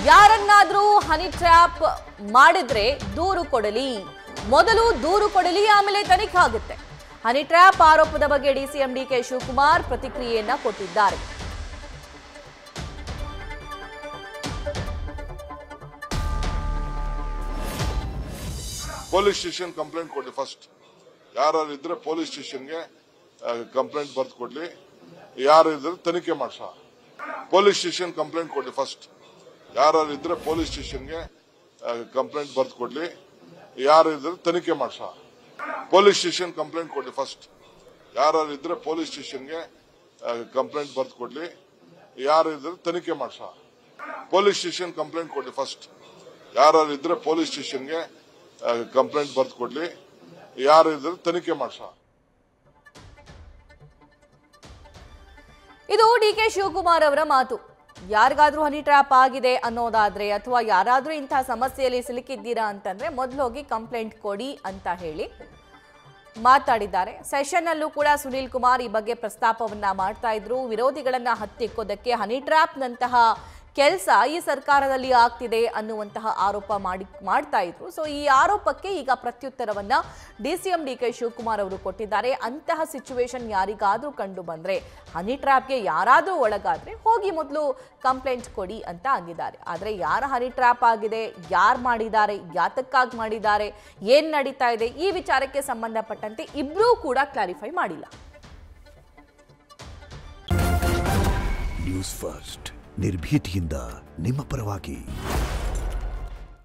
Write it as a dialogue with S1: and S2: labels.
S1: ಯಾರನ್ನಾದ್ರೂ honey trap ಮಾಡಿದ್ರೆ ದೂರು ಕೊಡಲಿ, ಮೊದಲು ದೂರು ಕೊಡಲಿ, ಆಮೇಲೆ ತನಿಖೆ ಆಗುತ್ತೆ. ಹನಿ ಟ್ರ್ಯಾಪ್ ಆರೋಪದ ಬಗ್ಗೆ ಡಿಸಿಎಂ ಡಿಕೆ ಶಿವಕುಮಾರ್ ಪ್ರತಿಕ್ರಿಯೆಯನ್ನ ಕೊಟ್ಟಿದ್ದಾರೆ.
S2: ಪೊಲೀಸ್ ಸ್ಟೇಷನ್ ಕಂಪ್ಲೇಂಟ್ ಕೊಡಿ. ಫಸ್ಟ್ ಯಾರು ಇದ್ರೆ ಪೊಲೀಸ್ ಸ್ಟೇಷನ್ಗೆ ಕಂಪ್ಲೇಂಟ್ ಬರ್ದು ಕೊಡ್ಲಿ, ಯಾರು ಇದ್ರೆ ತನಿಖೆ ಮಾಡ್ಸ. ಪೊಲೀಸ್ ಸ್ಟೇಷನ್ ಕಂಪ್ಲೇಂಟ್ ಕೊಡಿ. ಫಸ್ಟ್ ಯಾರು ಇದ್ರೆ ಪೊಲೀಸ್ ಸ್ಟೇಷನ್ಗೆ ಕಂಪ್ಲೇಂಟ್ ಬರ್ದು ಕೊಡ್ಲಿ, ಯಾರು ಇದ್ರೆ ತನಿಖೆ ಮಾಡ್ಸ. ಪೊಲೀಸ್ ಸ್ಟೇಷನ್ ಕಂಪ್ಲೇಂಟ್ ಕೊಡಿ. ಫಸ್ಟ್ ಯಾರು ಇದ್ರೆ ಪೊಲೀಸ್ ಸ್ಟೇಷನ್ಗೆ ಕಂಪ್ಲೇಂಟ್ ಬರ್ದು ಕೊಡ್ಲಿ, ಯಾರು ಇದ್ರೆ ತನಿಖೆ ಮಾಡ್ಸ. ಪೊಲೀಸ್ ಸ್ಟೇಷನ್ ಕಂಪ್ಲೇಂಟ್ ಕೊಡಿ. ಫಸ್ಟ್ ಯಾರು ಇದ್ರೆ ಪೊಲೀಸ್ ಸ್ಟೇಷನ್ಗೆ ಕಂಪ್ಲೇಂಟ್ ಬರ್ದು ಕೊಡ್ಲಿ, ಯಾರು ಇದ್ರೆ ತನಿಖೆ ಮಾಡ್ಸ.
S1: ಇದು ಡಿಕೆ ಶಿವಕುಮಾರ್ ಅವರ ಮಾತು. ಯಾರಿಗಾದ್ರೂ ಹನಿ ಟ್ರ್ಯಾಪ್ ಆಗಿದೆ ಅನ್ನೋದಾದ್ರೆ ಅಥವಾ ಯಾರಾದ್ರೂ ಇಂತಹ ಸಮಸ್ಯೆಯಲ್ಲಿ ಸಿಲುಕಿದ್ದೀರಾ ಅಂತಂದ್ರೆ ಮೊದಲು ಹೋಗಿ ಕಂಪ್ಲೇಂಟ್ ಕೊಡಿ ಅಂತ ಹೇಳಿ ಮಾತಾಡಿದ್ದಾರೆ. ಸೆಷನ್ ಅಲ್ಲೂ ಕೂಡ ಸುನೀಲ್ ಕುಮಾರ್ ಈ ಬಗ್ಗೆ ಪ್ರಸ್ತಾಪವನ್ನ ಮಾಡ್ತಾ ಇದ್ರು. ವಿರೋಧಿಗಳನ್ನ ಹತ್ತಿಕ್ಕೋದಕ್ಕೆ ಹನಿ ಟ್ರ್ಯಾಪ್ ನಂತಹ ಕೆಲಸ ಈ ಸರ್ಕಾರದಲ್ಲಿ ಆಗ್ತಿದೆ ಅನ್ನುವಂತಹ ಆರೋಪ ಮಾಡ್ತಾ ಇದ್ರು. ಸೊ ಈ ಆರೋಪಕ್ಕೆ ಈಗ ಪ್ರತ್ಯುತ್ತರವನ್ನ ಡಿಸಿಎಂ ಡಿಕೆ ಶಿವಕುಮಾರ್ ಅವರು ಕೊಟ್ಟಿದ್ದಾರೆ. ಅಂತಹ ಸಿಚುವೇಶನ್ ಯಾರಿಗಾದ್ರೂ ಕಂಡು ಬಂದ್ರೆ, ಹನಿ ಟ್ರ್ಯಾಪ್ಗೆ ಯಾರಾದ್ರೂ ಒಳಗಾದ್ರೆ ಹೋಗಿ ಮೊದಲು ಕಂಪ್ಲೇಂಟ್ ಕೊಡಿ ಅಂತ ಅಂದಿದ್ದಾರೆ. ಆದ್ರೆ ಯಾರ ಹನಿ ಟ್ರ್ಯಾಪ್ ಆಗಿದೆ, ಯಾರು ಮಾಡಿದ್ದಾರೆ, ಯಾತಕ್ಕಾಗಿ ಮಾಡಿದ್ದಾರೆ, ಏನ್ ನಡೀತಾ ಇದೆ, ಈ ವಿಚಾರಕ್ಕೆ ಸಂಬಂಧಪಟ್ಟಂತೆ ಇಬ್ರೂ ಕೂಡ ಕ್ಲಾರಿಫೈ ಮಾಡಿಲ್ಲ.
S3: ನ್ಯೂಸ್ ಫಸ್ಟ್ ನಿರ್ಭೀತಿಯಿಂದ ನಿಮ್ಮ ಪರವಾಗಿ.